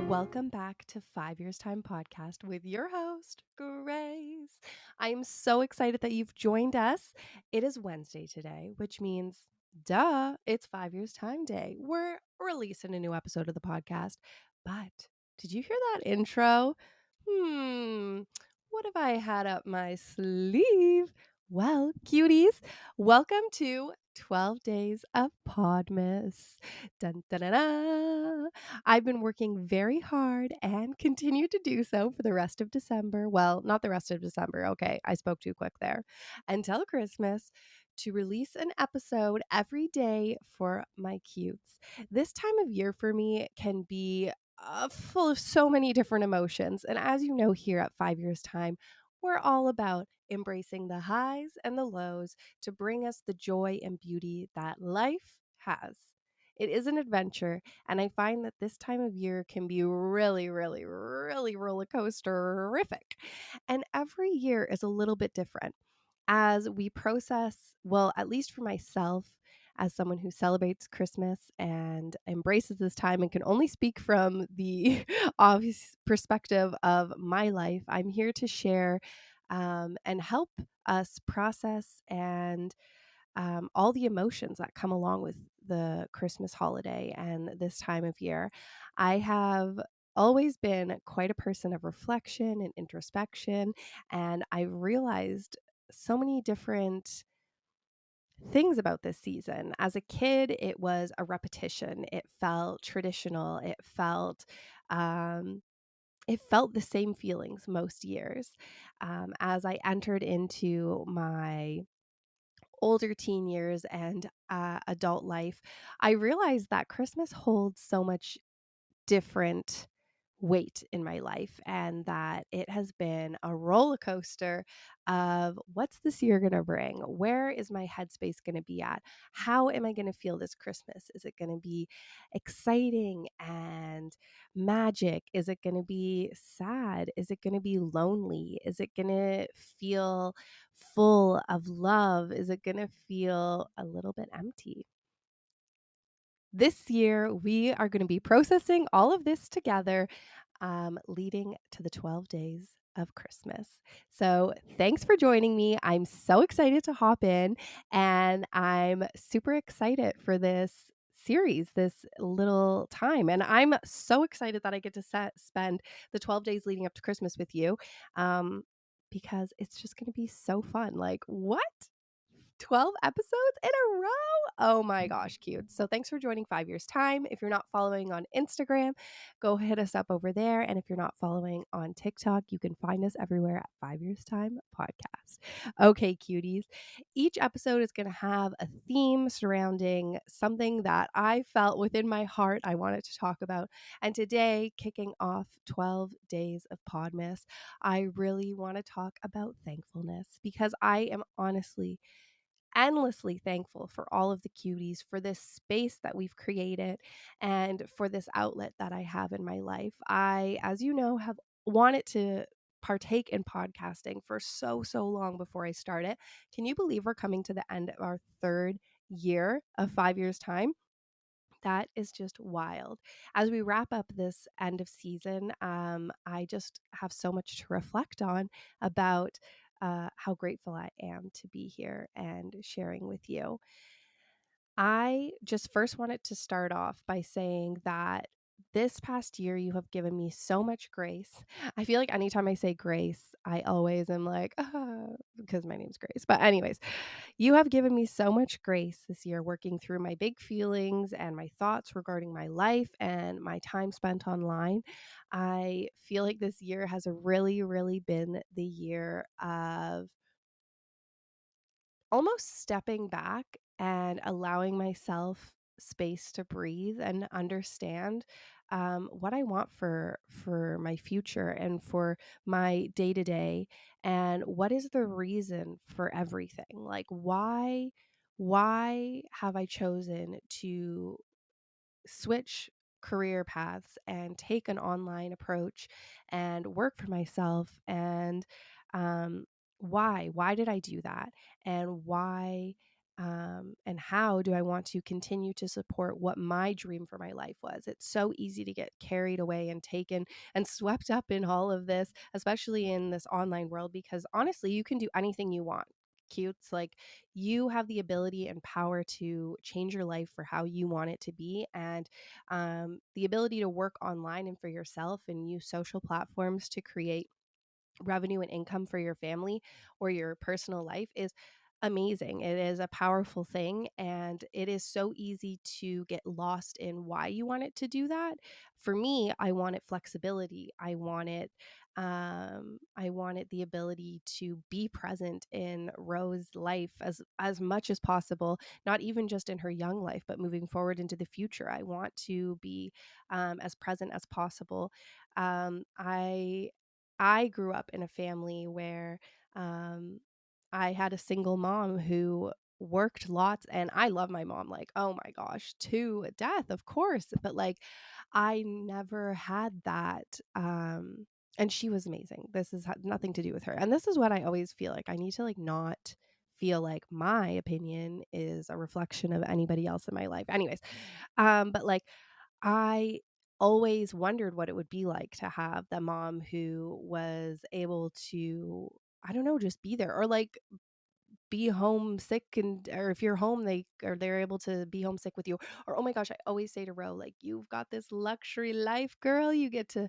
Welcome back to 5 Years Time Podcast with your host, Grace. I'm so excited that you've joined us. It is Wednesday today, which means, duh, it's 5 Years Time Day. We're releasing a new episode of the podcast. But did you hear that intro? What have I had up my sleeve? Well, cuties, welcome to 12 Days of Podmas. Dun, dun, dun, dun. I've been working very hard and continue to do so for the rest of December. Well, not the rest of December. Okay, I spoke too quick there. Until Christmas to release an episode every day for my cutes. This time of year for me can be full of so many different emotions. And as you know, here at 5 Years Time, we're all about embracing the highs and the lows to bring us the joy and beauty that life has. It is an adventure, and I find that this time of year can be really, really, really roller coaster-rific. And every year is a little bit different as we process, well, at least for myself, as someone who celebrates Christmas and embraces this time and can only speak from the obvious perspective of my life, I'm here to share and help us process and all the emotions that come along with the Christmas holiday and this time of year. I have always been quite a person of reflection and introspection, and I realized so many different things about this season. As a kid, it was a repetition. It felt traditional. Um, it felt the same feelings most years. As I entered into my older teen years and adult life, I realized that Christmas holds so much different weight in my life and that it has been a roller coaster of what's this year going to bring? Where is my headspace going to be at? How am I going to feel this Christmas? Is it going to be exciting and magic? Is it going to be sad? Is it going to be lonely? Is it going to feel full of love? Is it going to feel a little bit empty? This year, we are going to be processing all of this together, leading to the 12 days of Christmas. So, thanks for joining me. I'm so excited to hop in, and I'm super excited for this series, this little time. And I'm so excited that I get to spend the 12 days leading up to Christmas with you um, because it's just going to be so fun. Like, what? 12 episodes in a row. Oh my gosh, cute. So thanks for joining 5 Years Time. If you're not following on Instagram, go hit us up over there. And if you're not following on TikTok, you can find us everywhere at 5 Years Time Podcast. Okay, cuties. Each episode is going to have a theme surrounding something that I felt within my heart I wanted to talk about. And today, kicking off 12 days of Podmas, I really want to talk about thankfulness because I am honestly endlessly thankful for all of the cuties, for this space that we've created, and for this outlet that I have in my life. I, as you know, have wanted to partake in podcasting for so long before I started. Can you believe we're coming to the end of our third year of 5 years time? That is just wild. As we wrap up this end of season, I just have so much to reflect on about how grateful I am to be here and sharing with you. I just first wanted to start off by saying that this past year, you have given me so much grace. I feel like anytime I say grace, I always am like, because my name's Grace. But, anyways, you have given me so much grace this year working through my big feelings and my thoughts regarding my life and my time spent online. I feel like this year has really been the year of almost stepping back and allowing myself space to breathe and understand what I want for my future and for my day to day, and what is the reason for everything. Like why have I chosen to switch career paths and take an online approach and work for myself, and um, why did I do that, and why and how do I want to continue to support what my dream for my life was. It's so easy to get carried away and taken and swept up in all of this, especially in this online world, because honestly, you can do anything you want. Cutes, like, you have the ability and power to change your life for how you want it to be, and the ability to work online and for yourself and use social platforms to create revenue and income for your family or your personal life is amazing. It is a powerful thing, and it is so easy to get lost in why you want it to do that. For me, I wanted flexibility. I wanted the ability to be present in Rose's life as much as possible, not even just in her young life, but moving forward into the future. I want to be as present as possible. I grew up in a family where um, I had a single mom who worked lots, and I love my mom, like, oh my gosh, to death, of course. But like, I never had that. And she was amazing. This is nothing to do with her. And this is what I always feel like I need to like not feel like my opinion is a reflection of anybody else in my life. Anyways, but like, I always wondered what it would be like to have the mom who was able to, I don't know, just be there, or like be homesick, and or if you're home, they're able to be homesick with you. Or oh my gosh, I always say to Ro, like, you've got this luxury life, girl. You get to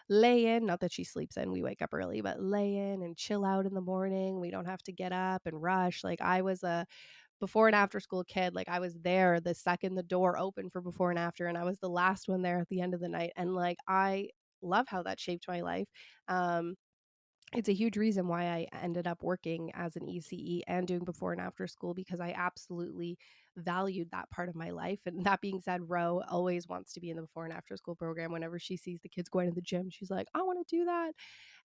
lay in, not that she sleeps in, we wake up early, but lay in and chill out in the morning. We don't have to get up and rush. Like, I was a before and after school kid. Like, I was there the second the door opened for before and after, and I was the last one there at the end of the night. And like, I love how that shaped my life. um it's a huge reason why I ended up working as an ECE and doing before and after school, because I absolutely valued that part of my life. And that being said, Ro always wants to be in the before and after school program. Whenever she sees the kids going to the gym, she's like, I want to do that.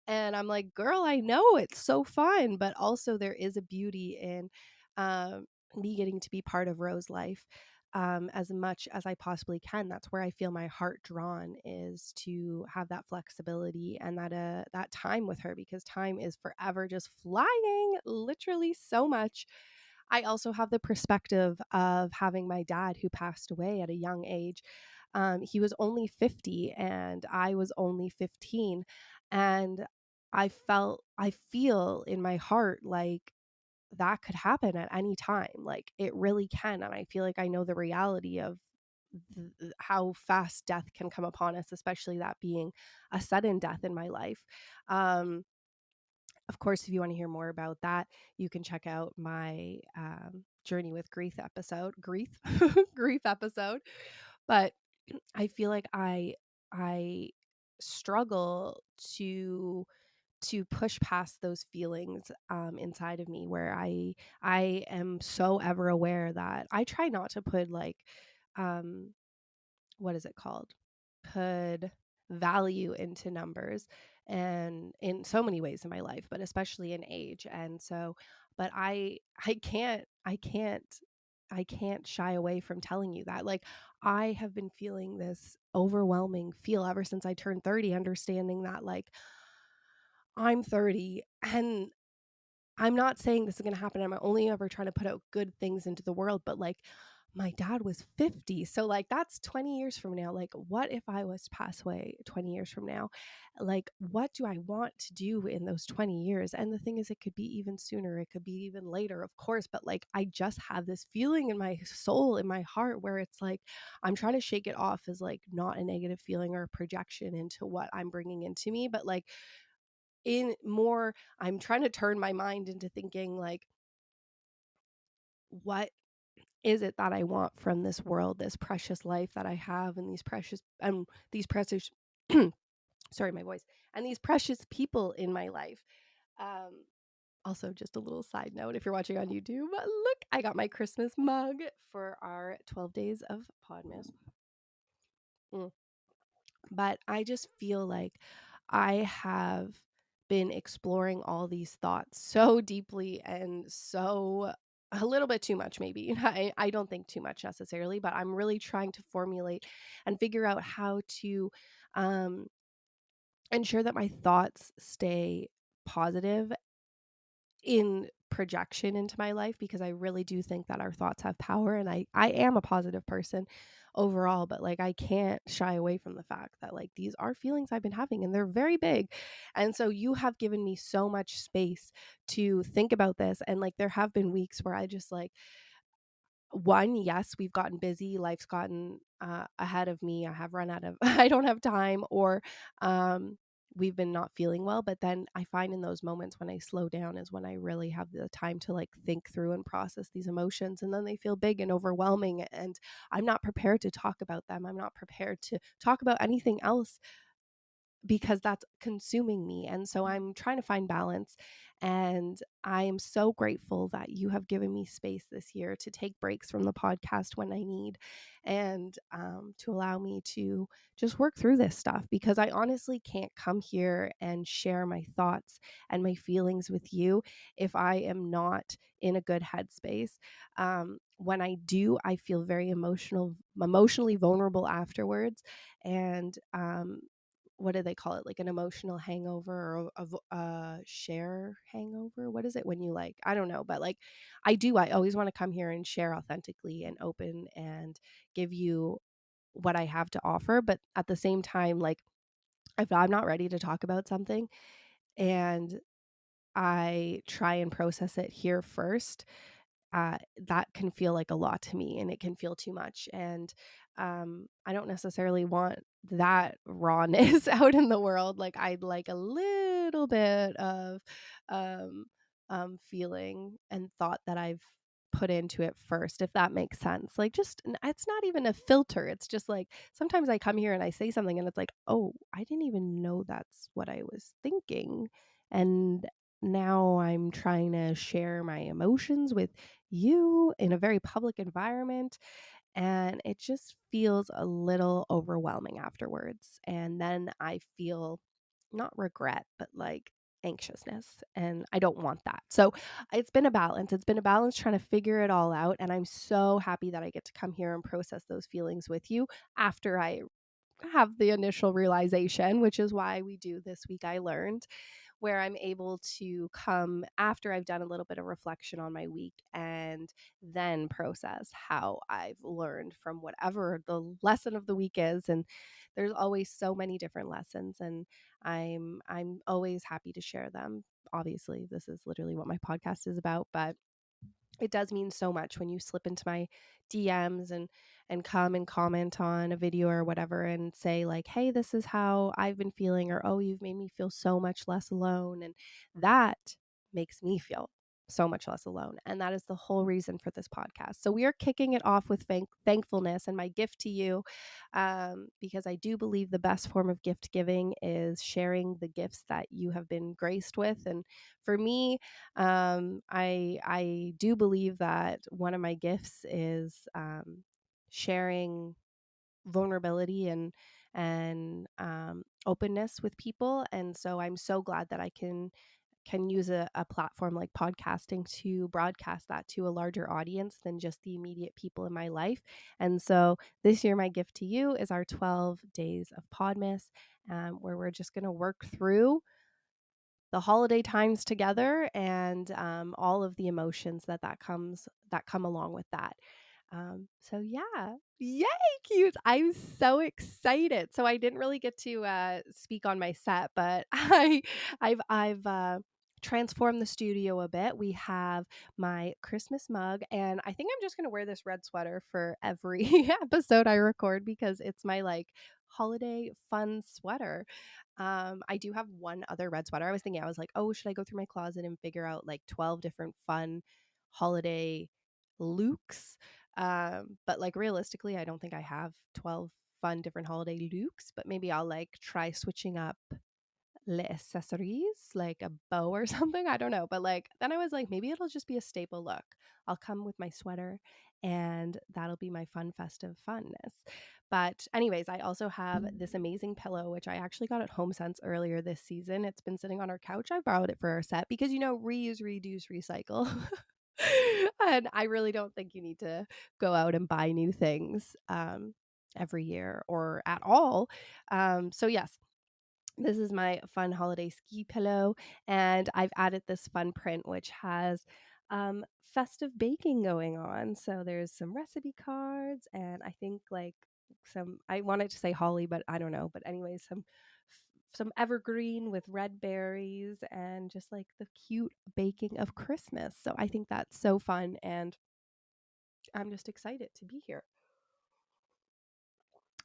And I'm like, girl, I know it's so fun, but also there is a beauty in um, me getting to be part of Ro's life as much as I possibly can. That's where I feel my heart drawn, is to have that flexibility and that time with her, because time is forever just flying, literally so much. I also have the perspective of having my dad who passed away at a young age. He was only 50 and I was only 15. And I feel in my heart like that could happen at any time. Like, it really can. And I feel like I know the reality of how fast death can come upon us, especially that being a sudden death in my life. Um, of course, if you want to hear more about that, you can check out my journey with grief episode. Grief episode. But I feel like I struggle to push past those feelings inside of me, where I am so ever aware that I try not to put like um, what is it called? Put value into numbers, and in so many ways in my life, but especially in age. And so, but I can't shy away from telling you that. Like, I have been feeling this overwhelming feel ever since I turned 30, understanding that like I'm 30, and I'm not saying this is going to happen. I'm only ever trying to put out good things into the world, but like, my dad was 50. So like, that's 20 years from now. Like, what if I was to pass away 20 years from now? Like, what do I want to do in those 20 years? And the thing is, it could be even sooner. It could be even later, of course. But like, I just have this feeling in my soul, in my heart, where it's like, I'm trying to shake it off as like not a negative feeling or a projection into what I'm bringing into me, but like, in more, I'm trying to turn my mind into thinking like, what is it that I want from this world, this precious life that I have, and these precious sorry, my voice, and these precious people in my life. Um, Also, just a little side note, if you're watching on YouTube, look, I got my Christmas mug for our 12 days of Podmas. Mm. But I just feel like I have been exploring all these thoughts so deeply, and so a little bit too much, maybe. I don't think too much necessarily, but I'm really trying to formulate and figure out how to um, ensure that my thoughts stay positive in projection into my life, because I really do think that our thoughts have power, and I am a positive person overall, but like I can't shy away from the fact that like these are feelings I've been having and they're very big. And so you have given me so much space to think about this, and like there have been weeks where I just like, one, yes, we've gotten busy, life's gotten ahead of me, I have run out of I don't have time, or um we've been not feeling well. But then I find in those moments when I slow down is when I really have the time to like think through and process these emotions, and then they feel big and overwhelming, and I'm not prepared to talk about them. I'm not prepared to talk about anything else because that's consuming me. And so I'm trying to find balance. And I am so grateful that you have given me space this year to take breaks from the podcast when I need, and to allow me to just work through this stuff, because I honestly can't come here and share my thoughts and my feelings with you if I am not in a good headspace. When I do, I feel very emotionally vulnerable afterwards. And what do they call it? Like an emotional hangover, or a share hangover. What is it when you like, I don't know, but like I always want to come here and share authentically and open and give you what I have to offer. But at the same time, like if I'm not ready to talk about something and I try and process it here first, that can feel like a lot to me, and it can feel too much. And I don't necessarily want that rawness out in the world. Like I'd like a little bit of um, feeling and thought that I've put into it first, if that makes sense. Like just, it's not even a filter. It's just like sometimes I come here and I say something and it's like, oh, I didn't even know that's what I was thinking. And now I'm trying to share my emotions with you in a very public environment, and it just feels a little overwhelming afterwards. And then I feel not regret, but like anxiousness, and I don't want that. So it's been a balance trying to figure it all out, and I'm so happy that I get to come here and process those feelings with you after I have the initial realization, which is why we do this week I learned, where I'm able to come after I've done a little bit of reflection on my week and then process how I've learned from whatever the lesson of the week is. And there's always so many different lessons, and I'm always happy to share them. Obviously, this is literally what my podcast is about, but it does mean so much when you slip into my DMs and come and comment on a video or whatever and say like, "Hey, this is how I've been feeling," or "Oh, you've made me feel so much less alone." And that makes me feel so much less alone. And that is the whole reason for this podcast. So we are kicking it off with thankfulness, and my gift to you, because I do believe the best form of gift giving is sharing the gifts that you have been graced with. And for me, I do believe that one of my gifts is sharing vulnerability and openness with people. And so I'm so glad that I can use a platform like podcasting to broadcast that to a larger audience than just the immediate people in my life. And so this year, my gift to you is our 12 days of Podmas, where we're just going to work through the holiday times together, and all of the emotions that come along with that. So yeah, yay, cute! I'm so excited. So I didn't really get to speak on my set, but I've transformed the studio a bit. We have my Christmas mug, and I think I'm just gonna wear this red sweater for every episode I record because it's my like holiday fun sweater. I do have one other red sweater. I was thinking, I was like, oh, should I go through my closet and figure out like 12 different fun holiday looks? But like realistically, I don't think I have 12 fun different holiday looks, but maybe I'll like try switching up les accessories, like a bow or something. I don't know. But like, then I was like, maybe it'll just be a staple look. I'll come with my sweater, and that'll be my fun, festive funness. But, anyways, I also have this amazing pillow, which I actually got at Home Sense earlier this season. It's been sitting on our couch. I borrowed it for our set because, reuse, reduce, recycle. And I really don't think you need to go out and buy new things every year or at all. So, yes, This is my fun holiday ski pillow, and I've added this fun print which has festive baking going on. So there's some recipe cards, and I think like some, I wanted to say holly, but I don't know. But anyways, some evergreen with red berries and just like the cute baking of Christmas. So I think that's so fun, and I'm just excited to be here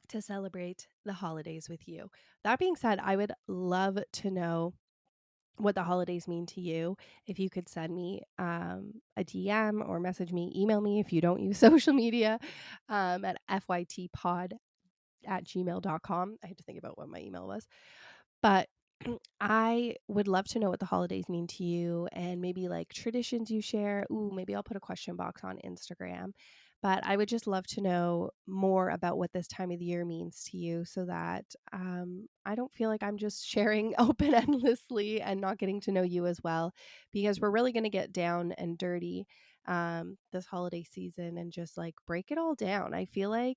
to celebrate the holidays with you. That being said, I would love to know what the holidays mean to you. If you could send me a DM or message me, email me if you don't use social media at fytpod@gmail.com. I had to think about what my email was. But I would love to know what the holidays mean to you and maybe like traditions you share. Ooh, maybe I'll put a question box on Instagram. But I would just love to know more about what this time of the year means to you so that I don't feel like I'm just sharing open endlessly and not getting to know you as well, because we're really going to get down and dirty this holiday season and just like break it all down. I feel like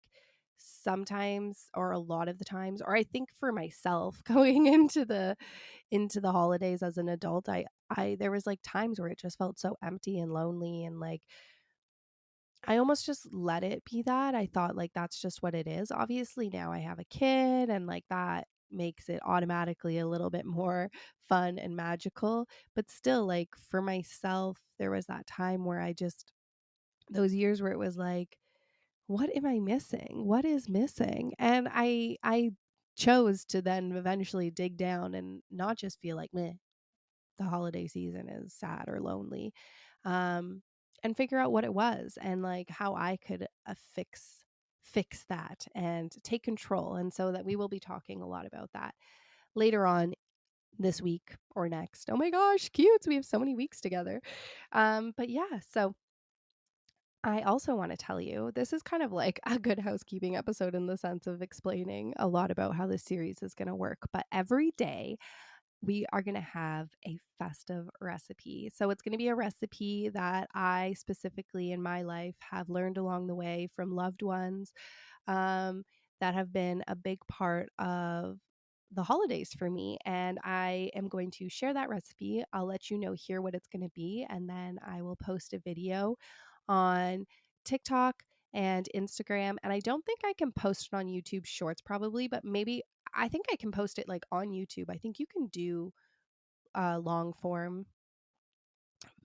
sometimes, or a lot of the times, or I think for myself going into the holidays as an adult, I there was like times where it just felt so empty and lonely, and like I almost just let it be that. I thought like that's just what it is. Obviously now I have a kid, and like that makes it automatically a little bit more fun and magical, but still, like for myself, there was that time where I just, those years where it was like, what am I missing? What is missing? And I chose to then eventually dig down and not just feel like, meh, the holiday season is sad or lonely, um, and figure out what it was and like how I could fix that and take control. And so that we will be talking a lot about that later on this week or next. Oh my gosh, cute! We have so many weeks together. But yeah, so I also want to tell you, this is kind of like a good housekeeping episode in the sense of explaining a lot about how this series is going to work. But every day we are going to have a festive recipe. So it's going to be a recipe that I specifically in my life have learned along the way from loved ones um, that have been a big part of the holidays for me. And I am going to share that recipe. I'll let you know here what it's going to be. And then I will post a video on TikTok and Instagram. And I don't think I can post it on YouTube Shorts probably, but maybe I think I can post it like on YouTube. I think you can do long form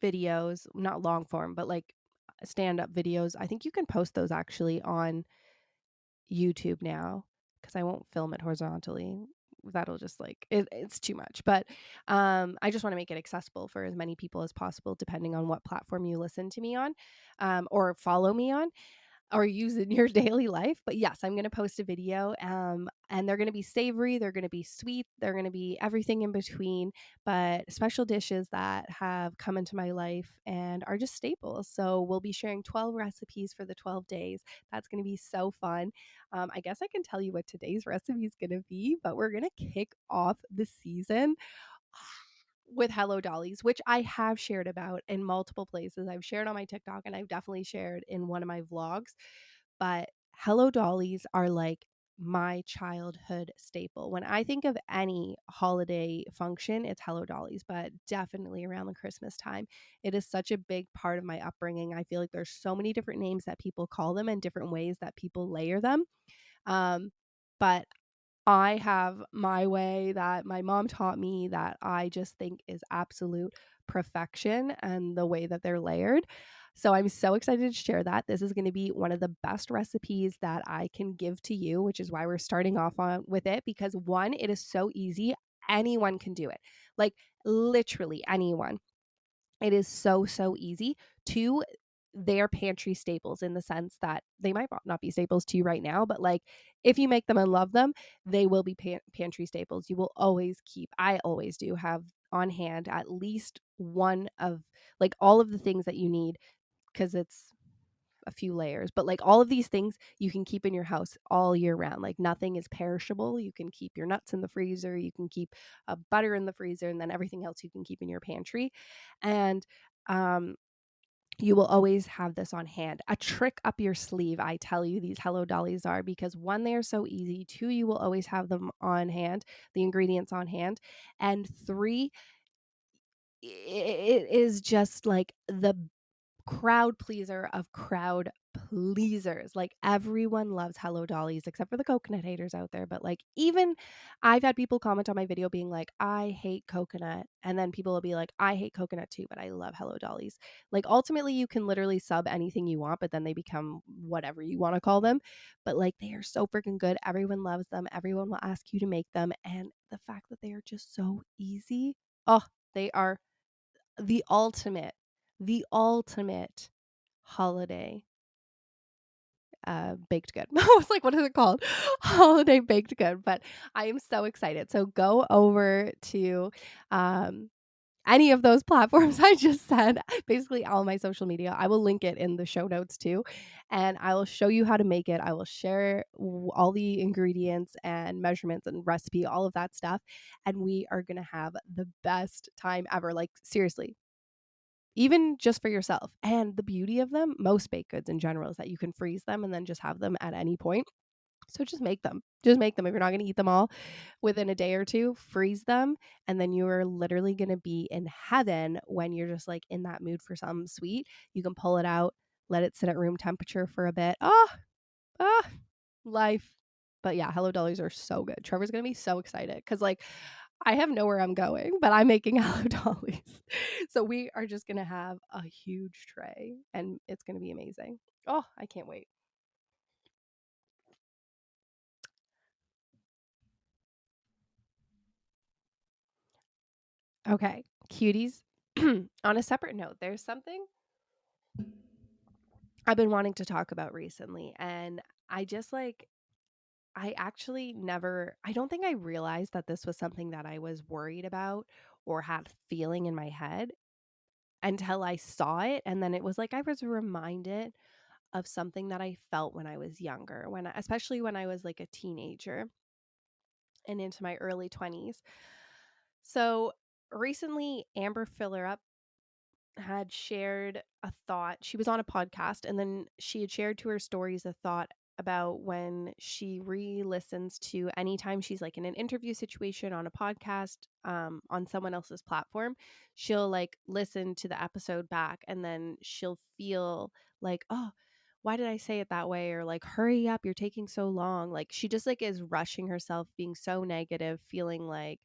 videos, not long form, but like stand up videos. I think you can post those actually on YouTube now, because I won't film it horizontally. That'll just like it's too much. But I just want to make it accessible for as many people as possible, depending on what platform you listen to me on, or follow me on, or use in your daily life. But yes, I'm going to post a video, and they're going to be savory, they're going to be sweet, they're going to be everything in between, but special dishes that have come into my life and are just staples. So we'll be sharing 12 recipes for the 12 days. That's going to be so fun. I guess I can tell you what today's recipe is going to be, but we're going to kick off the season with Hello Dollies, which I have shared about in multiple places. I've shared on my TikTok, and I've definitely shared in one of my vlogs. But Hello Dollies are like my childhood staple. When I think of any holiday function, it's Hello Dollies, but definitely around the Christmas time. It is such a big part of my upbringing. I feel like there's so many different names that people call them and different ways that people layer them. Um, but I have my way that my mom taught me that I just think is absolute perfection, and the way that they're layered. So I'm so excited to share that. This is going to be one of the best recipes that I can give to you, which is why we're starting off on with it, because one, it is so easy. Anyone can do it. Like literally anyone. It is so, so easy. Two, they're pantry staples in the sense that they might not be staples to you right now, but like if you make them and love them, they will be pantry staples. You will always keep, I always do have on hand at least one of like all of the things that you need, because it's a few layers, but like all of these things you can keep in your house all year round. Like nothing is perishable. You can keep your nuts in the freezer, you can keep butter in the freezer, and then everything else you can keep in your pantry. And you will always have this on hand. A trick up your sleeve, I tell you, these Hello Dollies are, because one, they are so easy. Two, you will always have them on hand, the ingredients on hand. And three, it is just like the crowd pleaser of crowd pleasers. Like, everyone loves Hello Dollies except for the coconut haters out there. But like, even I've had people comment on my video being like, I hate coconut. And then people will be like, I hate coconut too, but I love Hello Dollies. Like, ultimately, you can literally sub anything you want, but then they become whatever you want to call them. But like, they are so freaking good. Everyone loves them. Everyone will ask you to make them. And the fact that they are just so easy. Oh, they are the ultimate holiday baked good. I was like, what is it called? Holiday baked good. But I am so excited. So go over to um any of those platforms I just said, basically all my social media. I will link it in the show notes too. And I will show you how to make it. I will share all the ingredients and measurements and recipe, all of that stuff. And we are going to have the best time ever. Like, seriously, even just for yourself. And the beauty of them, most baked goods in general, is that you can freeze them and then just have them at any point. So just make them. Just make them. If you're not going to eat them all within a day or two, freeze them. And then you are literally going to be in heaven when you're just like in that mood for something sweet. You can pull it out, let it sit at room temperature for a bit. Ah, life. But yeah, Hello Dollies are so good. Trevor's going to be so excited because, like, I have nowhere I'm going, but I'm making Hello Dollies. So we are just going to have a huge tray and it's going to be amazing. Oh, I can't wait. Okay, cuties. On a separate note, there's something I've been wanting to talk about recently. And I just like, I actually never, I don't think I realized that this was something that I was worried about or had feeling in my head until I saw it. And then it was like I was reminded of something that I felt when I was younger, especially when I was like a teenager and into my early 20s. So recently, Amber Fillerup had shared a thought. She was on a podcast and then she had shared to her stories a thought about when she re-listens to anytime she's like in an interview situation on a podcast, on someone else's platform, she'll like listen to the episode back and then she'll feel like, oh, why did I say it that way? Or like, hurry up, you're taking so long. Like, she just like is rushing herself, being so negative, feeling like,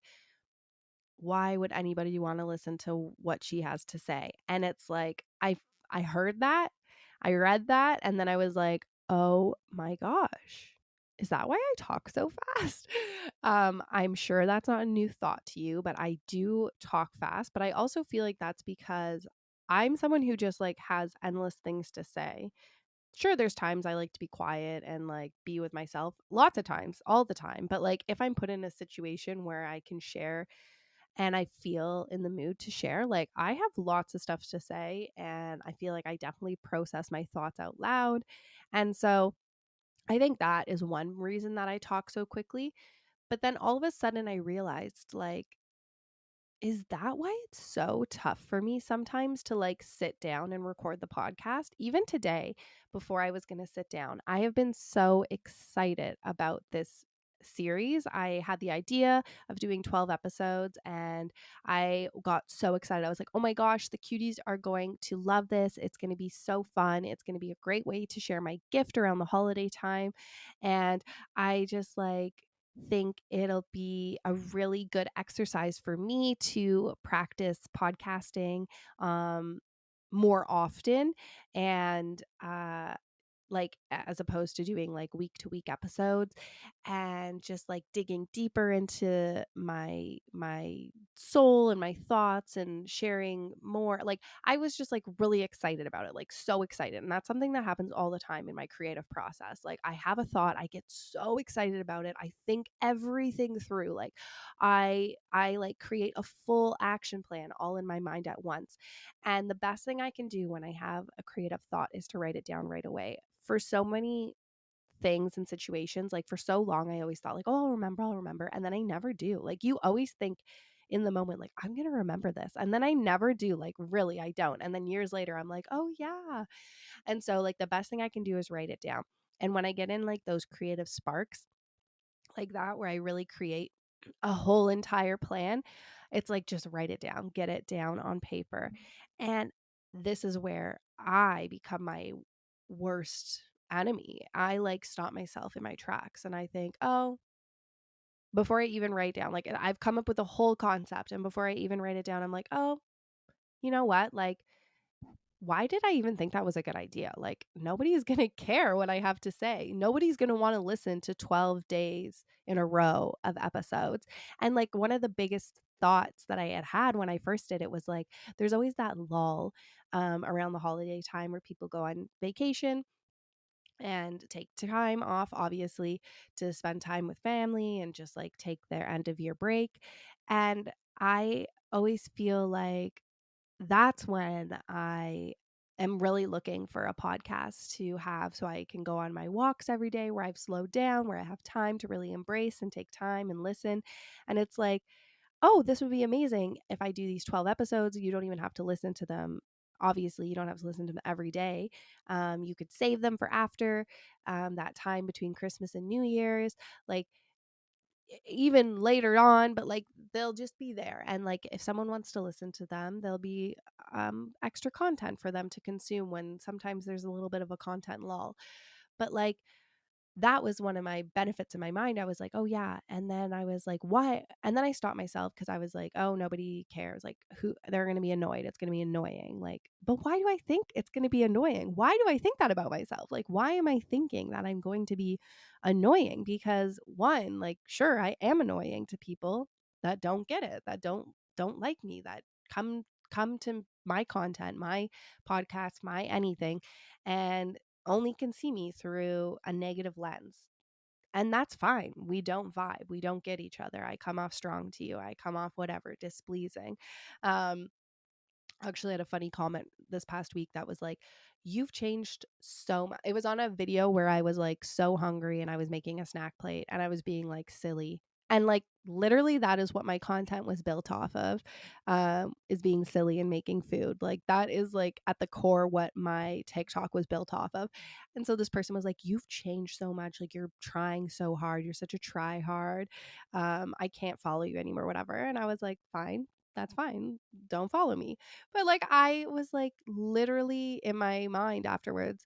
why would anybody want to listen to what she has to say? And it's like, I heard that, I read that, and then I was like, oh my gosh, is that why I talk so fast? I'm sure that's not a new thought to you, but I do talk fast. But I also feel like that's because I'm someone who just like has endless things to say. Sure, there's times I like to be quiet and like be with myself, lots of times, all the time. But like, if I'm put in a situation where I can share and I feel in the mood to share, like, I have lots of stuff to say and I feel like I definitely process my thoughts out loud. And so I think that is one reason that I talk so quickly. But then all of a sudden I realized, like, is that why it's so tough for me sometimes to like sit down and record the podcast? Even today, before I was going to sit down, I have been so excited about this series. I had the idea of doing 12 episodes and I got so excited. I was like, oh my gosh, the cuties are going to love this. It's going to be so fun. It's going to be a great way to share my gift around the holiday time. And I just like, think it'll be a really good exercise for me to practice podcasting um, more often and like as opposed to doing like week to week episodes and just like digging deeper into my soul and my thoughts and sharing more. Like, I was just like really excited about it, like so excited. And that's something that happens all the time in my creative process. Like, I have a thought, I get so excited about it, I think everything through. Like, I like create a full action plan all in my mind at once. And the best thing I can do when I have a creative thought is to write it down right away. For so many things and situations, like for so long, I always thought like, oh, I'll remember. And then I never do. Like, you always think in the moment, like, I'm going to remember this. And then I never do, like, really, I don't. And then years later, I'm like, oh, yeah. And so, like, the best thing I can do is write it down. And when I get in like those creative sparks like that, where I really create a whole entire plan, it's like just write it down, get it down on paper. And this is where I become my worst enemy. I like stop myself in my tracks and I think, oh, before I even write down, like I've come up with a whole concept. And before I even write it down, I'm like, oh, you know what? Like, why did I even think that was a good idea? Like, nobody's going to care what I have to say. Nobody's going to want to listen to 12 days in a row of episodes. And like, one of the biggest thoughts that I had when I first did it was like, there's always that lull around the holiday time where people go on vacation and take time off, obviously, to spend time with family and just like take their end of year break. And I always feel like that's when I am really looking for a podcast to have so I can go on my walks every day where I've slowed down, where I have time to really embrace and take time and listen. And it's like, oh, this would be amazing if I do these 12 episodes. You don't even have to listen to them. Obviously, you don't have to listen to them every day. You could save them for after that time between Christmas and New Year's. Like, even later on, but like they'll just be there. And like if someone wants to listen to them, there'll be extra content for them to consume when sometimes there's a little bit of a content lull. But like that was one of my benefits in my mind. I was like, oh, yeah. And then I was like, why? And then I stopped myself because I was like, oh, nobody cares. Like, who they're going to be annoyed. It's going to be annoying. Like, but why do I think it's going to be annoying? Why do I think that about myself? Like, why am I thinking that I'm going to be annoying? Because one, like, sure, I am annoying to people that don't get it, that don't like me, that come to my content, my podcast, my anything, and only can see me through a negative lens. And that's fine. We don't vibe. We don't get each other. I come off strong to you. I come off whatever, displeasing. Um, actually had a funny comment this past week that was like, you've changed so much. It was on a video where I was like so hungry and I was making a snack plate and I was being like silly. And like literally that is what my content was built off of, is being silly and making food. Like that is like at the core what my TikTok was built off of. And so this person was like, you've changed so much. Like you're trying so hard. You're such a try hard. I can't follow you anymore, whatever. And I was like, fine, that's fine. Don't follow me. But like I was like literally in my mind afterwards,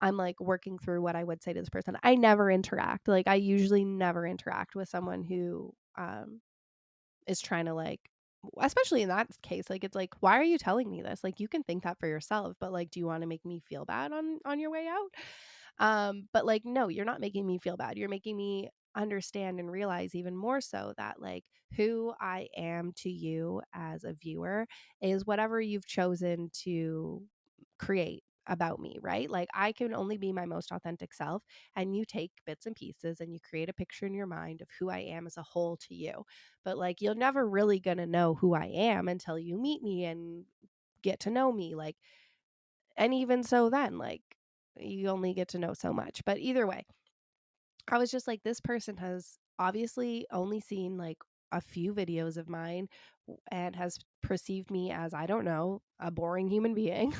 I'm like working through what I would say to this person. I never interact. Like I usually never interact with someone who is trying to like, especially in that case, like it's like, why are you telling me this? Like you can think that for yourself, but like do you want to make me feel bad on your way out? But like no, you're not making me feel bad. You're making me understand and realize even more so that like who I am to you as a viewer is whatever you've chosen to create about me, right? Like I can only be my most authentic self, and you take bits and pieces and you create a picture in your mind of who I am as a whole to you. But like you're never really going to know who I am until you meet me and get to know me. Like, and even so then, like you only get to know so much. But either way, I was just like, this person has obviously only seen like a few videos of mine and has perceived me as, I don't know, a boring human being.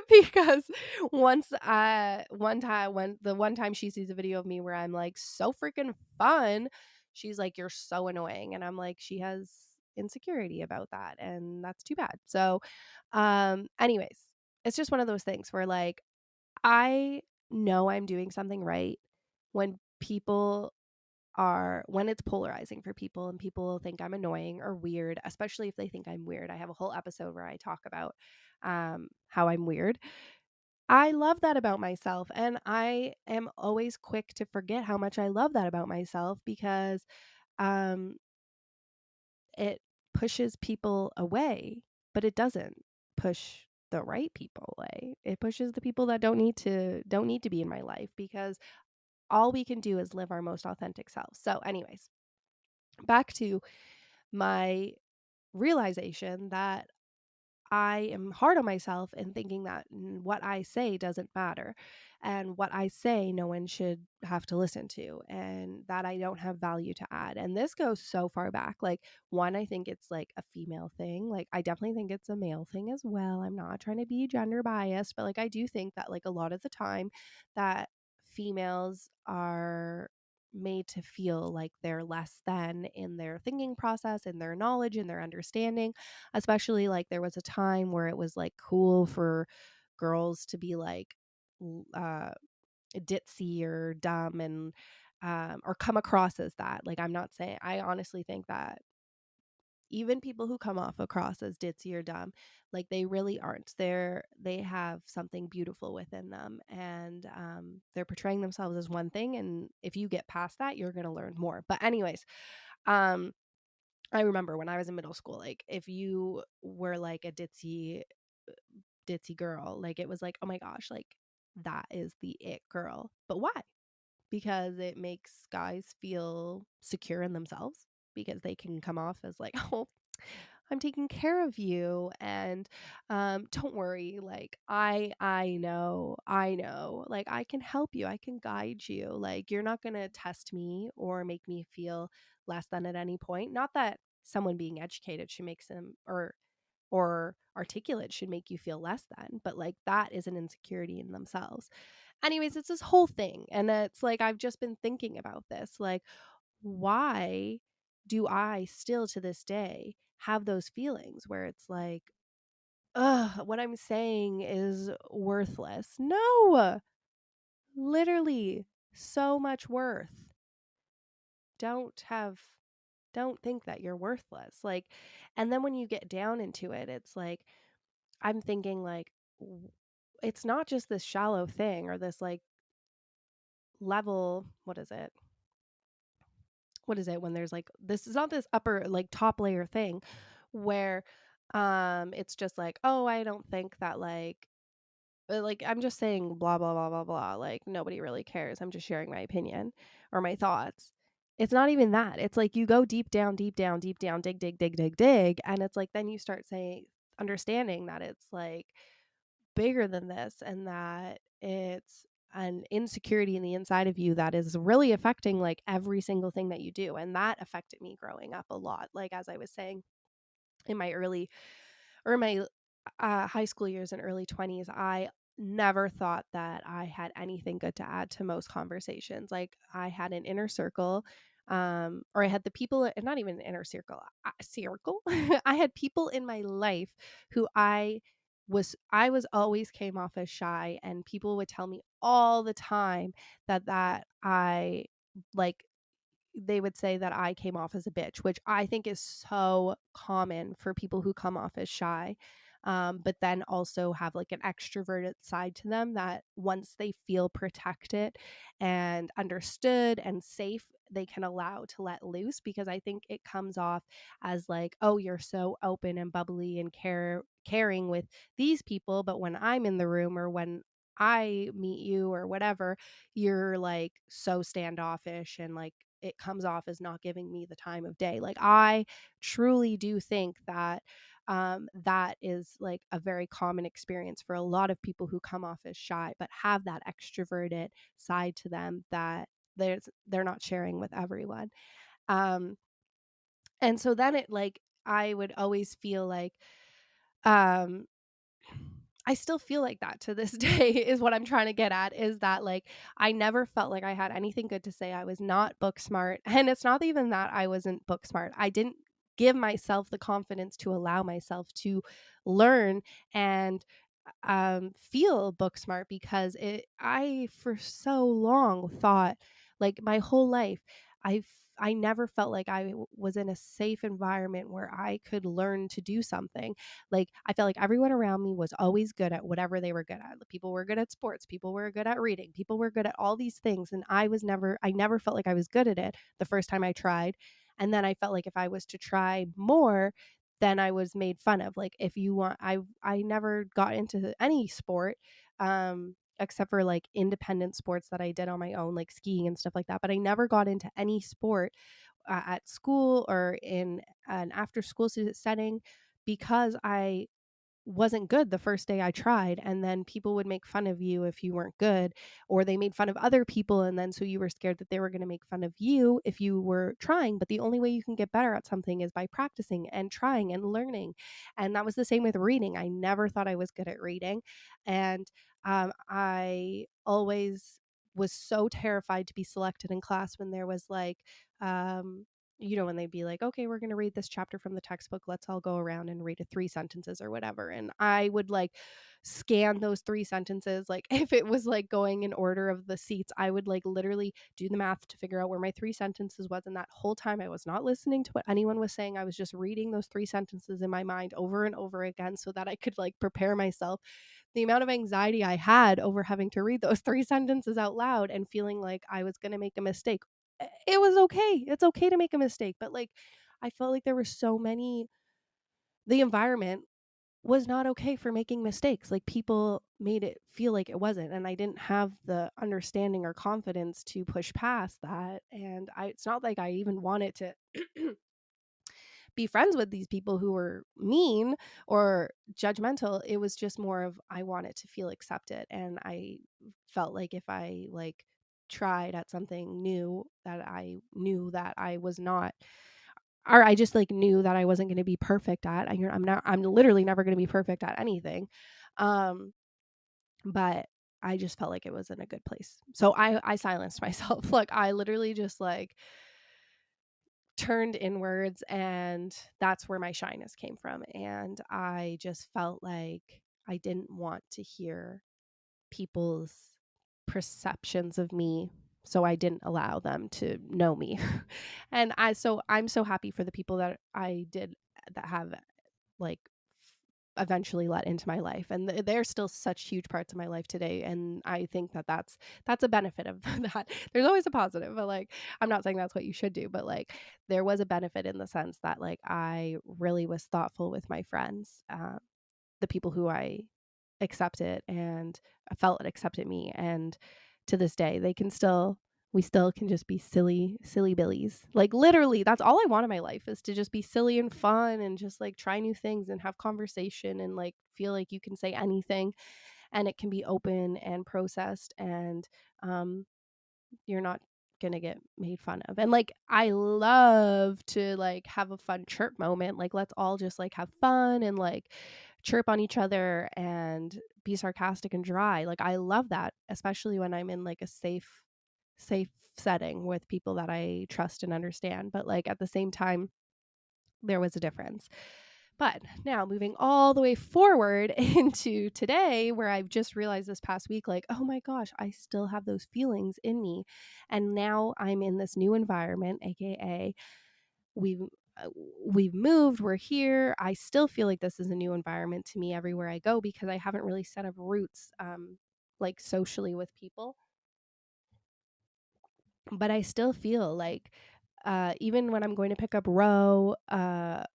Because one time she sees a video of me where I'm like so freaking fun, she's like, you're so annoying. And I'm like, she has insecurity about that. And that's too bad. So, anyways, it's just one of those things where like, I know I'm doing something right when when it's polarizing for people and people think I'm annoying or weird, especially if they think I'm weird. I have a whole episode where I talk about how I'm weird. I love that about myself, and I am always quick to forget how much I love that about myself because um, it pushes people away, but it doesn't push the right people away. It pushes the people that don't need to be in my life because all we can do is live our most authentic selves. So, anyways, back to my realization that I am hard on myself and thinking that what I say doesn't matter and what I say no one should have to listen to and that I don't have value to add. And this goes so far back. Like, one, I think it's like a female thing. Like, I definitely think it's a male thing as well. I'm not trying to be gender biased, but like, I do think that like a lot of the time that females are made to feel like they're less than in their thinking process, in their knowledge, in their understanding. Especially like there was a time where it was like cool for girls to be like uh ditzy or dumb and or come across as that. Like, I'm not saying, I honestly think that even people who come off across as ditzy or dumb, like they really aren't. They have something beautiful within them, and they're portraying themselves as one thing. And if you get past that, you're gonna learn more. But anyways, um, I remember when I was in middle school, like if you were like a ditzy girl, like it was like, oh my gosh, like that is the it girl. But why? Because it makes guys feel secure in themselves because they can come off as like, oh, I'm taking care of you, and don't worry, like I know, like I can help you, I can guide you, like you're not gonna test me or make me feel less than at any point. Not that someone being educated should make them or articulate should make you feel less than, but like that is an insecurity in themselves. Anyways, it's this whole thing, and it's like I've just been thinking about this, like why do I still to this day have those feelings where it's like, ugh, what I'm saying is worthless? No, literally so much worth. Don't have, don't think that you're worthless. Like, and then when you get down into it, it's like, I'm thinking, like, it's not just this shallow thing or this like level, what is it when there's like this is not this upper like top layer thing where it's just like, oh, I don't think that like I'm just saying blah blah blah blah blah, like nobody really cares, I'm just sharing my opinion or my thoughts. It's not even that. It's like you go deep down, deep down, deep down, dig dig dig dig dig, and it's like then you start saying, understanding that it's like bigger than this and that it's an insecurity in the inside of you that is really affecting like every single thing that you do. And that affected me growing up a lot. Like, as I was saying, in my early or my high school years and early 20s, I never thought that I had anything good to add to most conversations. Like, I had an inner circle, or I had the people, and not even an inner circle. I had people in my life who I was always came off as shy, and people would tell me all the time that I like they would say that I came off as a bitch, which I think is so common for people who come off as shy, but then also have like an extroverted side to them that once they feel protected and understood and safe, they can allow to let loose because I think it comes off as like, oh, you're so open and bubbly and caring with these people, but when I'm in the room or when I meet you or whatever, you're like so standoffish and like it comes off as not giving me the time of day. Like, I truly do think that that is like a very common experience for a lot of people who come off as shy but have that extroverted side to them that they're not sharing with everyone. Um, and so then it like I would always feel like um I still feel like that to this day is what I'm trying to get at, is that like I never felt like I had anything good to say. I was not book smart. And it's not even that I wasn't book smart. I didn't give myself the confidence to allow myself to learn and feel book smart because I for so long thought, like my whole life, I never felt like was in a safe environment where I could learn to do something. Like, I felt like everyone around me was always good at whatever they were good at. People were good at sports, people were good at reading, people were good at all these things, and I never felt like I was good at it the first time I tried. And then I felt like if I was to try more, then I was made fun of. Like, if you want, I never got into any sport, except for like independent sports that I did on my own, like skiing and stuff like that. But I never got into any sport at school or in an after school setting because I wasn't good the first day I tried, and then people would make fun of you if you weren't good, or they made fun of other people, and then so you were scared that they were going to make fun of you if you were trying. But the only way you can get better at something is by practicing and trying and learning. And that was the same with reading. I never thought I was good at reading, and I always was so terrified to be selected in class when there was like um when they'd be like, okay, we're going to read this chapter from the textbook. Let's all go around and read it 3 sentences or whatever. And I would like scan those 3 sentences. Like if it was like going in order of the seats, I would like literally do the math to figure out where my 3 sentences was. And that whole time I was not listening to what anyone was saying. I was just reading those 3 sentences in my mind over and over again so that I could like prepare myself. The amount of anxiety I had over having to read those 3 sentences out loud and feeling like I was going to make a mistake. It was okay. It's okay to make a mistake, but like I felt like there were so many the environment was not okay for making mistakes. Like people made it feel like it wasn't, and I didn't have the understanding or confidence to push past that. And it's not like I even wanted to be friends with these people who were mean or judgmental. It was just more of I wanted to feel accepted, and I felt like if I like tried at something new that I knew that I was not, or I just like knew that I wasn't going to be perfect at. I'm literally never going to be perfect at anything. Um but I just felt like it was in a good place. So I silenced myself. Like I literally just like turned inwards, and that's where my shyness came from. And I just felt like I didn't want to hear people's perceptions of me, so I didn't allow them to know me. And I'm so happy for the people that I did that have like eventually let into my life, and they're still such huge parts of my life today. And I think that that's a benefit of that. There's always a positive, but like I'm not saying that's what you should do, but like there was a benefit in the sense that like I really was thoughtful with my friends, the people who I accepted and I felt it accepted me. And to this day, we still can just be silly billies. Like literally, that's all I want in my life is to just be silly and fun and just like try new things and have conversation and like feel like you can say anything and it can be open and processed, and um you're not gonna get made fun of. And like I love to like have a fun chirp moment. Like let's all just like have fun and like chirp on each other and be sarcastic and dry. Like I love that, especially when I'm in like a safe setting with people that I trust and understand. But like at the same time, there was a difference. But now moving all the way forward into today, where I've just realized this past week, like, oh my gosh, I still have those feelings in me. And now I'm in this new environment, AKA we've uh, we've moved, we're here. I still feel like this is a new environment to me everywhere I go because I haven't really set up roots like socially with people. But I still feel like even when I'm going to pick up row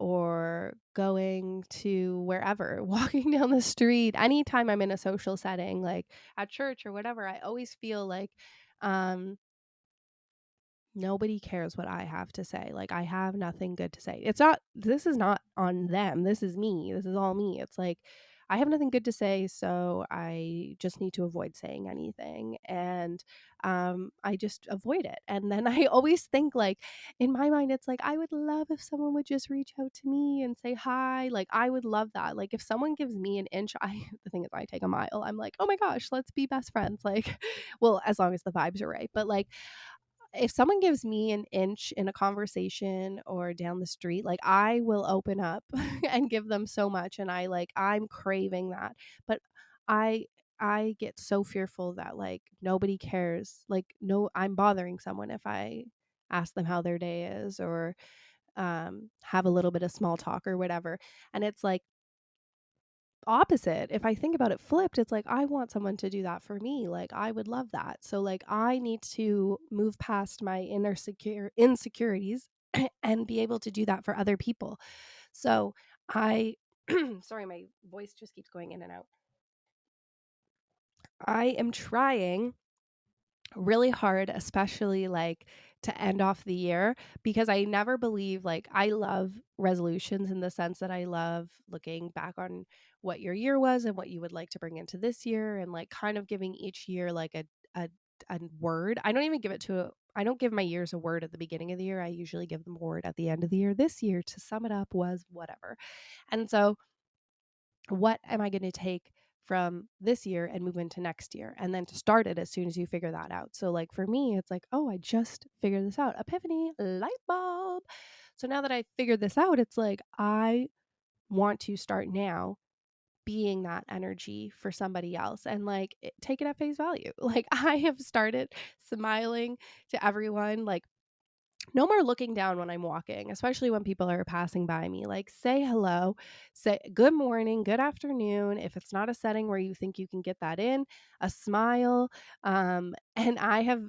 or going to wherever, walking down the street, anytime I'm in a social setting, like at church or whatever, I always feel like um, nobody cares what I have to say. Like I have nothing good to say. This is not on them. This is me. This is all me. It's like I have nothing good to say, so I just need to avoid saying anything. And I just avoid it. And then I always think like in my mind, it's like I would love if someone would just reach out to me and say hi. Like I would love that. Like if someone gives me an inch, the thing is I take a mile. I'm like, oh my gosh, let's be best friends. Like, well, as long as the vibes are right. But like if someone gives me an inch in a conversation or down the street, like I will open up and give them so much. And I'm craving that. But I I get so fearful that like nobody cares. Like no, I'm bothering someone if I ask them how their day is or have a little bit of small talk or whatever. And it's like opposite. If I think about it flipped, it's like I want someone to do that for me. Like I would love that. So like I need to move past my insecurities and be able to do that for other people. So I sorry, my voice just keeps going in and out. I am trying really hard, especially like to end off the year, because I never believe like I love resolutions in the sense that I love looking back on what your year was and what you would like to bring into this year, and like kind of giving each year like a, a word. I don't even give it to I don't give my years a word at the beginning of the year. I usually give them a word at the end of the year. This year, to sum it up, was whatever. And so, what am I going to take from this year and move into next year? And then to start it as soon as you figure that out. So, like for me, it's like, oh, I just figured this out. Epiphany, light bulb. So now that I figured this out, it's like, I want to start now being that energy for somebody else and like take it at face value. Like I have started smiling to everyone, like no more looking down when I'm walking, especially when people are passing by me. Like, say hello, say good morning, good afternoon. If it's not a setting where you think you can get that in, a smile. And I have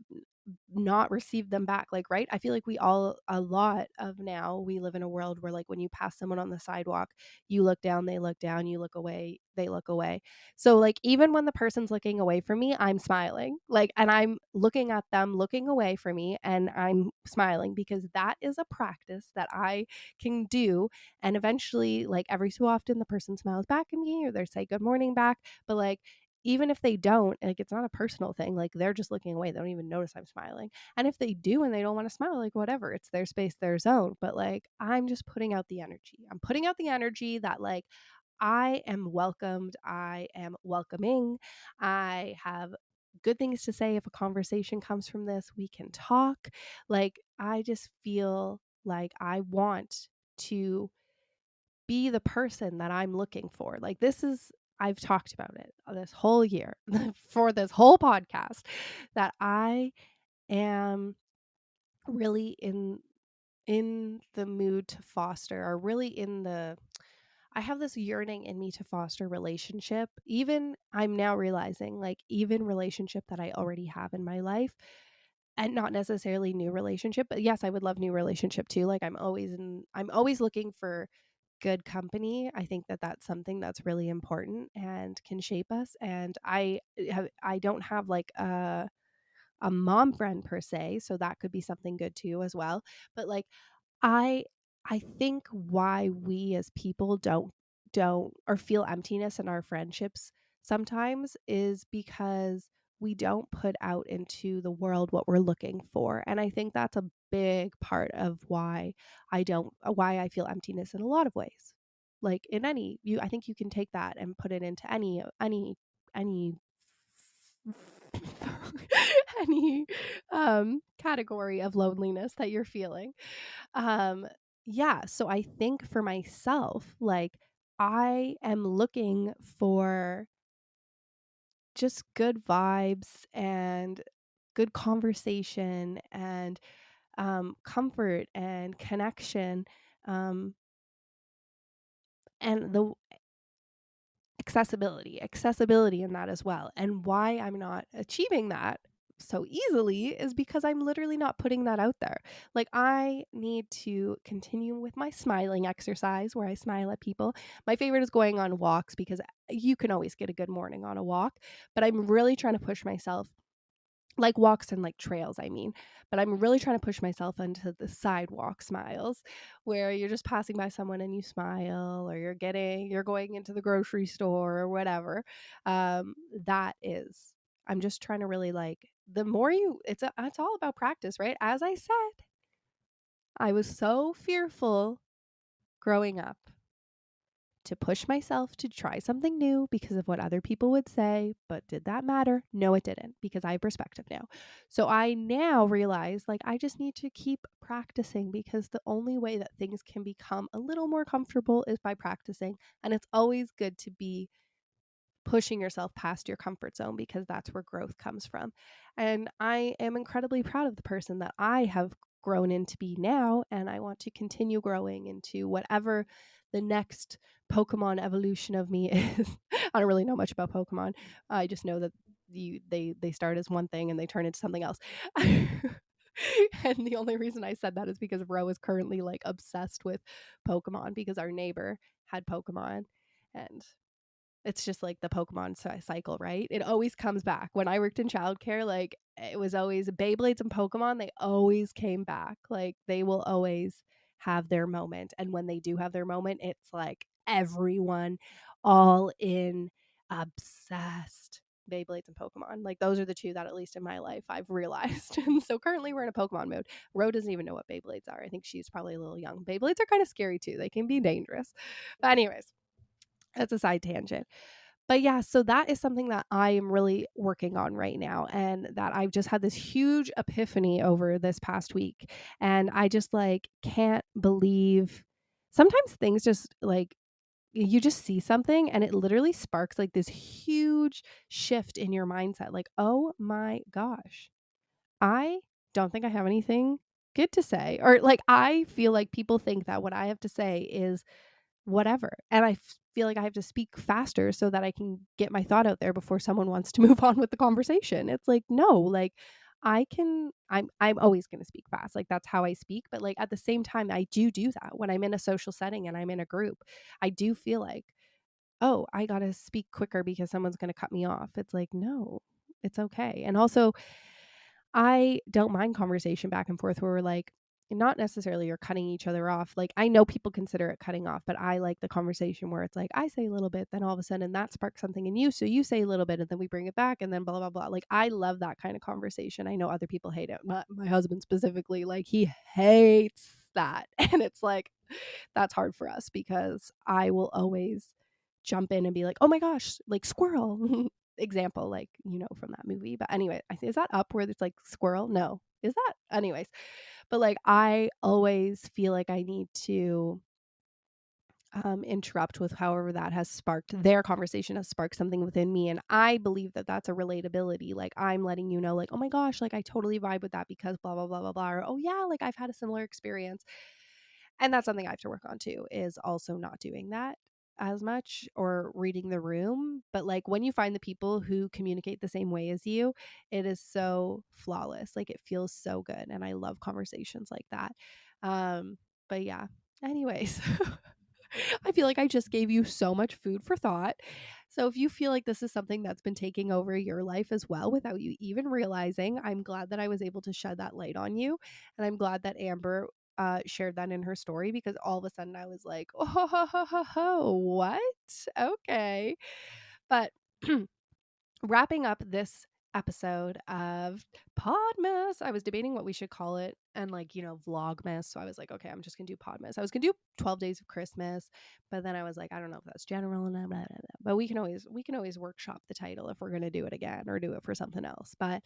not received them back. Like, right? I feel like we all, a lot of now, we live in a world where, like, when you pass someone on the sidewalk, you look down, they look down, you look away, they look away. So, like, even when the person's looking away from me, I'm smiling. Like, and I'm looking at them looking away from me and I'm smiling because that is a practice that I can do. And eventually, like, every so often, the person smiles back at me or they say good morning back. But, like, even if they don't, like, it's not a personal thing. Like, they're just looking away. They don't even notice I'm smiling. And if they do and they don't want to smile, like, whatever, it's their space, their zone. But, like, I'm just putting out the energy. I'm putting out the energy that, like, I am welcomed. I am welcoming. I have good things to say. If a conversation comes from this, we can talk. Like, I just feel like I want to be the person that I'm looking for. Like, this is, I've talked about it this whole year for this whole podcast, that I am really in the mood to foster, or really in the, I have this yearning in me to foster relationship. Even I'm now realizing, like, even relationship that I already have in my life, and not necessarily new relationship, but yes, I would love new relationship too. Like, I'm always looking for good company. I think that that's something that's really important and can shape us. And I don't have like a mom friend per se, so that could be something good too as well. But like, I I think why we as people don't or feel emptiness in our friendships sometimes is because we don't put out into the world what we're looking for. And I think that's a big part of why I feel emptiness in a lot of ways. Like, in any, you I think you can take that and put it into any any category of loneliness that you're feeling. um yeah, so I think for myself, like, I am looking for just good vibes and good conversation and comfort and connection, um and the accessibility in that as well. And why I'm not achieving that so easily is because I'm literally not putting that out there. Like, I need to continue with my smiling exercise where I smile at people. My favorite is going on walks because you can always get a good morning on a walk, but I'm really trying to push myself, like walks and like trails, I mean. But I'm really trying to push myself into the sidewalk smiles, where you're just passing by someone and you smile, or you're going into the grocery store or whatever. That is, I'm just trying to really, like, the more you, it's all about practice, right? As I said, I was so fearful growing up to push myself to try something new because of what other people would say. But did that matter? No, it didn't, because I have perspective now. So I now realize, like, I just need to keep practicing, because the only way that things can become a little more comfortable is by practicing. And it's always good to be pushing yourself past your comfort zone, because that's where growth comes from. And I am incredibly proud of the person that I have grown into be now, and I want to continue growing into whatever the next Pokemon evolution of me is. I don't really know much about Pokemon. I just know that they start as one thing and they turn into something else. And the only reason I said that is because Ro is currently like obsessed with Pokemon, because our neighbor had Pokemon, and it's just like the Pokemon cycle, right? It always comes back. When I worked in childcare, like, it was always Beyblades and Pokemon. They always came back. Like, they will always have their moment. And when they do have their moment, it's like everyone all in obsessed. Beyblades and Pokemon. Like those are the two that at least in my life I've realized. And so currently we're in a Pokemon mode. Ro doesn't even know what Beyblades are. I think she's probably a little young. Beyblades are kind of scary too. They can be dangerous. But anyways, that's a side tangent. But yeah, so that is something that I am really working on right now and that I've just had this huge epiphany over this past week. And I just like can't believe sometimes things just like you just see something and it literally sparks like this huge shift in your mindset. Like, oh my gosh, I don't think I have anything good to say. Or like, I feel like people think that what I have to say is whatever. And I feel like I have to speak faster so that I can get my thought out there before someone wants to move on with the conversation. It's like, no, like I'm always going to speak fast. Like that's how I speak, but like at the same time I do that when I'm in a social setting and I'm in a group. I do feel like, "Oh, I got to speak quicker because someone's going to cut me off." It's like, "No, it's okay." And also I don't mind conversation back and forth where we're like, not necessarily you're cutting each other off. Like I know people consider it cutting off, but I like the conversation where it's like I say a little bit, then all of a sudden that sparks something in you. So you say a little bit and then we bring it back and then blah blah blah. Like I love that kind of conversation. I know other people hate it. My husband specifically, like he hates that. And it's like that's hard for us because I will always jump in and be like, "Oh my gosh, like squirrel." Example, like, from that movie. But anyway, I think is that Up where it's like squirrel? No. Is that? Anyways, but like I always feel like I need to interrupt with however that has sparked their conversation has sparked something within me, and I believe that that's a relatability. Like I'm letting you know like, "Oh my gosh, like I totally vibe with that because blah blah blah blah blah," or "Oh yeah, like I've had a similar experience." And that's something I have to work on too, is also not doing that as much or reading the room. But like when you find the people who communicate the same way as you, it is so flawless. Like it feels so good. And I love conversations like that. But yeah, anyways, I feel like I just gave you so much food for thought. So if you feel like this is something that's been taking over your life as well without you even realizing, I'm glad that I was able to shed that light on you. And I'm glad that Amber shared that in her story because all of a sudden I was like, oh, what? Okay. But wrapping up this episode of Podmas, I was debating what we should call it and like, Vlogmas. So I was like, okay, I'm just gonna do Podmas. I was gonna do 12 Days of Christmas, but then I was like, I don't know if that's general enough, blah, blah, blah. But we can always workshop the title if we're gonna do it again or do it for something else. But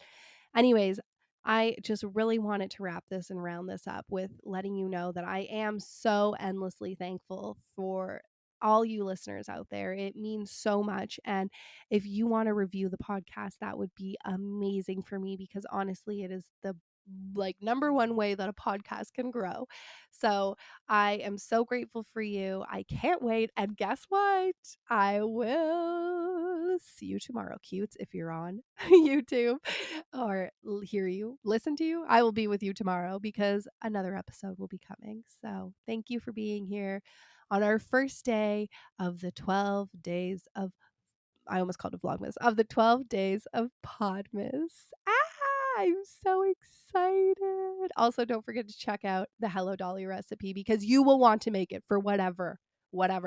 anyways, I just really wanted to wrap this and round this up with letting you know that I am so endlessly thankful for all you listeners out there. It means so much. And if you want to review the podcast, that would be amazing for me because honestly, it is the like number one way that a podcast can grow. So I am so grateful for you. I can't wait. And guess what? I will see you tomorrow, cutes, if you're on YouTube or listen to you. I will be with you tomorrow because another episode will be coming. So thank you for being here on our first day of the 12 days of I almost called it Vlogmas, of the 12 days of Podmas. I'm so excited. Also, don't forget to check out the Hello Dolly recipe because you will want to make it for whatever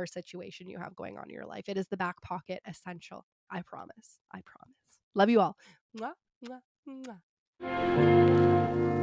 situation you have going on in your life. It is the back pocket essential. I promise. I promise. Love you all. Mwah, mwah, mwah.